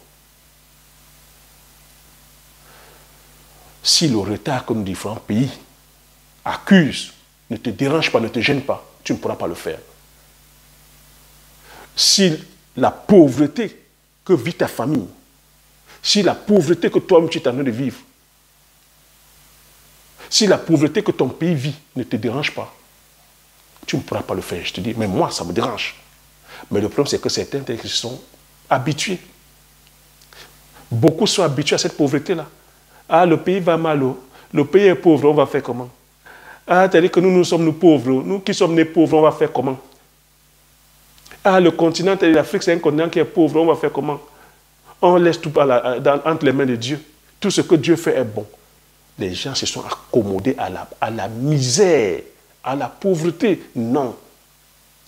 Si le retard que nos différents pays accusent ne te dérange pas, ne te gêne pas, tu ne pourras pas le faire. Si la pauvreté que vit ta famille, si la pauvreté que toi-même tu es en train de vivre, si la pauvreté que ton pays vit ne te dérange pas, tu ne pourras pas le faire. Je te dis, mais moi, ça me dérange. Mais le problème, c'est que certains sont habitués. Beaucoup sont habitués à cette pauvreté-là. Ah, le pays va mal, le pays est pauvre, on va faire comment? Ah, c'est-à-dire que nous sommes nous pauvres, nous qui sommes nés pauvres, on va faire comment? Ah, le continent, l'Afrique, c'est un continent qui est pauvre, on va faire comment? On laisse tout entre les mains de Dieu. Tout ce que Dieu fait est bon. Les gens se sont accommodés à la misère, à la pauvreté. Non.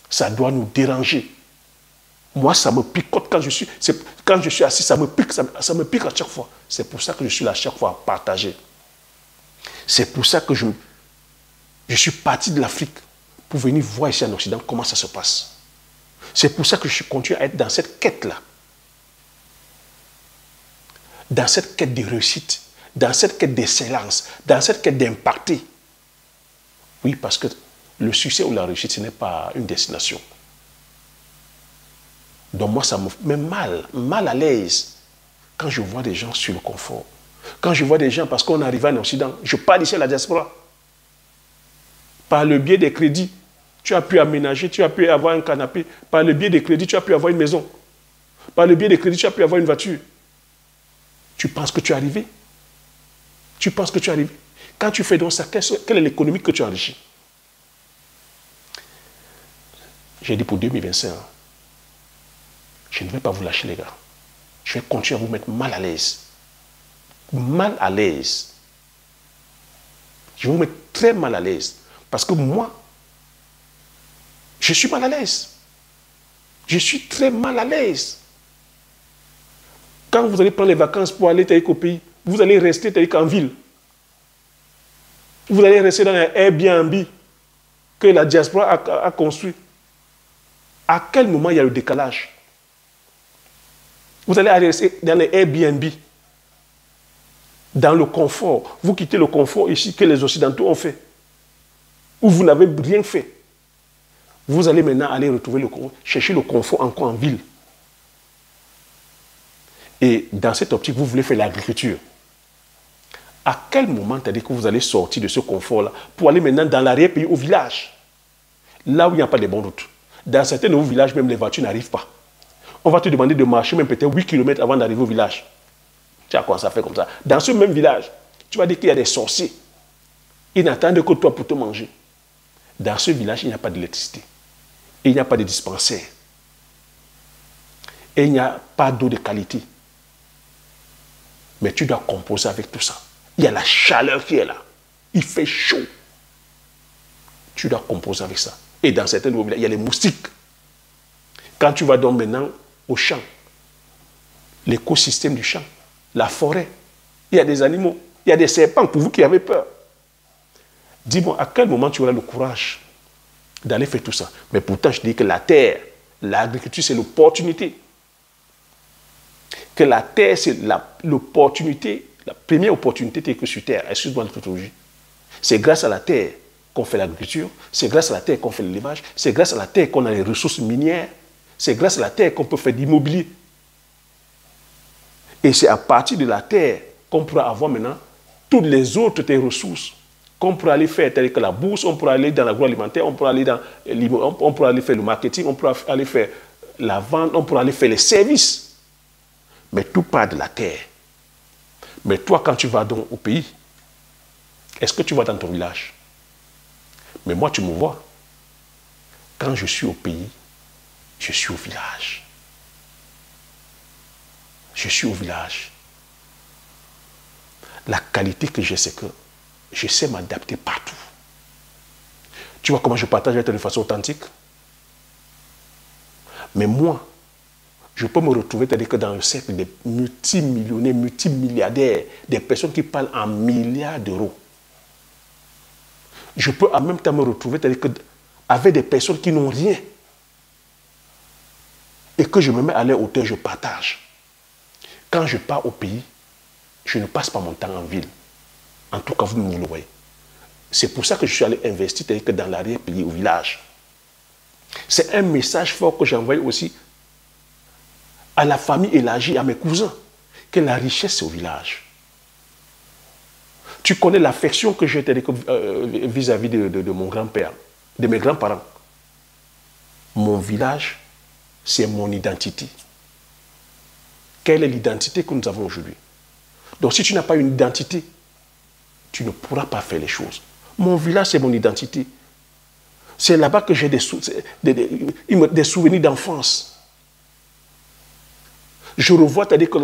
Ça doit nous déranger. Moi, ça me picote quand je suis assis, ça me pique à chaque fois. C'est pour ça que je suis là à chaque fois à partager. C'est pour ça que je suis parti de l'Afrique pour venir voir ici en Occident comment ça se passe. C'est pour ça que je continue à être dans cette quête-là. Dans cette quête de réussite, dans cette quête d'excellence, dans cette quête d'impacter. Oui, parce que le succès ou la réussite, ce n'est pas une destination. Donc moi, ça me met mal à l'aise quand je vois des gens sur le confort. Quand je vois des gens, parce qu'on arrive en Occident, je parle ici à la diaspora. Par le biais des crédits, tu as pu aménager, tu as pu avoir un canapé. Par le biais des crédits, tu as pu avoir une maison. Par le biais des crédits, tu as pu avoir une voiture. Tu penses que tu es arrivé? Tu penses que tu es arrivé? Quand tu fais donc ça, quelle est l'économie que tu enrichis? J'ai dit pour 2025, je ne vais pas vous lâcher, les gars. Je vais continuer à vous mettre mal à l'aise. Mal à l'aise. Je vais vous mettre très mal à l'aise. Parce que moi, je suis mal à l'aise. Je suis très mal à l'aise. Quand vous allez prendre les vacances pour aller au pays, vous allez rester en ville. Vous allez rester dans un Airbnb que la diaspora a construit. À quel moment il y a le décalage? Vous allez aller dans les Airbnb, dans le confort. Vous quittez le confort ici que les Occidentaux ont fait, où vous n'avez rien fait. Vous allez maintenant aller retrouver chercher le confort encore en ville. Et dans cette optique, vous voulez faire l'agriculture. À quel moment t'as-dit que vous allez sortir de ce confort-là pour aller maintenant dans l'arrière-pays, au village, là où il n'y a pas de bonnes routes? Dans certains de vos villages, même les voitures n'arrivent pas. On va te demander de marcher même peut-être 8 km avant d'arriver au village. Tu as quoi ça fait comme ça? Dans ce même village, tu vas dire qu'il y a des sorciers. Ils n'attendent que toi pour te manger. Dans ce village, il n'y a pas d'électricité. Il n'y a pas de dispensaire. Et il n'y a pas d'eau de qualité. Mais tu dois composer avec tout ça. Il y a la chaleur qui est là. Il fait chaud. Tu dois composer avec ça. Et dans certains villages, il y a les moustiques. Quand tu vas donc maintenant au champ, l'écosystème du champ, la forêt, il y a des animaux, il y a des serpents pour vous qui avez peur. Dis-moi, à quel moment tu auras le courage d'aller faire tout ça? Mais pourtant, je dis que la terre, l'agriculture, c'est l'opportunité. Que la terre, c'est l'opportunité, la première opportunité que sur terre. Excuse-moi de tautologie. C'est grâce à la terre qu'on fait l'agriculture, c'est grâce à la terre qu'on fait l'élevage, c'est grâce à la terre qu'on a les ressources minières, c'est grâce à la terre qu'on peut faire de l'immobilier. Et c'est à partir de la terre qu'on pourra avoir maintenant toutes les autres ressources qu'on pourra aller faire, telles que la bourse, on pourra aller dans l'agroalimentaire, on pourra aller on pourra aller faire le marketing, on pourra aller faire la vente, on pourra aller faire les services. Mais tout part de la terre. Mais toi, quand tu vas donc au pays, est-ce que tu vas dans ton village? Mais moi, tu me vois. Quand je suis au pays, je suis au village. Je suis au village. La qualité que j'ai, c'est que je sais m'adapter partout. Tu vois comment je partage avec toi de façon authentique? Mais moi, je peux me retrouver, c'est-à-dire que dans le cercle des multimillionnaires, multimilliardaires, des personnes qui parlent en milliards d'euros. Je peux en même temps me retrouver, c'est-à-dire qu'avec des personnes qui n'ont rien. Et que je me mets à leur hauteur, je partage. Quand je pars au pays, je ne passe pas mon temps en ville. En tout cas, vous le voyez. C'est pour ça que je suis allé investir, c'est-à-dire que dans l'arrière-pays, au village. C'est un message fort que j'ai envoyé aussi à la famille élargie, à mes cousins, que la richesse, c'est au village. Tu connais l'affection que j'ai vis-à-vis de mon grand-père, de mes grands-parents. Mon village, c'est mon identité. Quelle est l'identité que nous avons aujourd'hui? Donc si tu n'as pas une identité, tu ne pourras pas faire les choses. Mon village, c'est mon identité. C'est là-bas que j'ai des souvenirs d'enfance. Je revois, c'est-à-dire que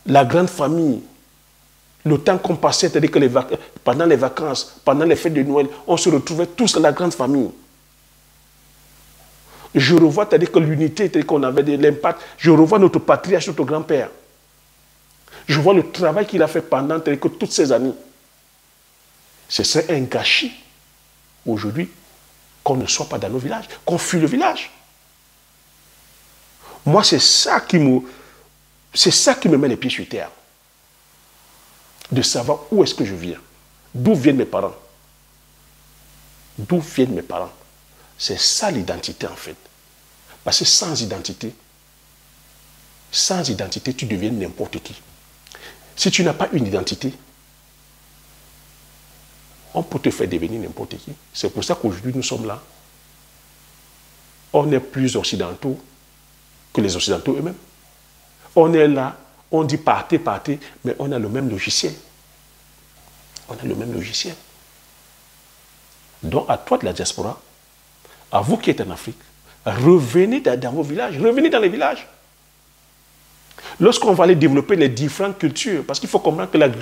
la grande famille, le temps qu'on passait, c'est-à-dire que pendant les vacances, pendant les fêtes de Noël, on se retrouvait tous dans la grande famille. Je revois, c'est-à-dire que l'unité, c'est-à-dire qu'on avait de l'impact. Je revois notre patriarche, notre grand-père. Je vois le travail qu'il a fait pendant que toutes ces années. Ce serait un gâchis aujourd'hui qu'on ne soit pas dans nos villages, qu'on fuit le village. Moi, c'est ça qui me met les pieds sur terre. De savoir où est-ce que je viens. D'où viennent mes parents. D'où viennent mes parents. C'est ça l'identité en fait. Parce que sans identité, tu deviens n'importe qui. Si tu n'as pas une identité, on peut te faire devenir n'importe qui. C'est pour ça qu'aujourd'hui nous sommes là. On est plus occidentaux que les occidentaux eux-mêmes. On est là, on dit partez, partez, mais on a le même logiciel. On a le même logiciel. Donc à toi de la diaspora, à vous qui êtes en Afrique, revenez dans vos villages, revenez dans les villages. Lorsqu'on va aller développer les différentes cultures, parce qu'il faut comprendre que l'agriculture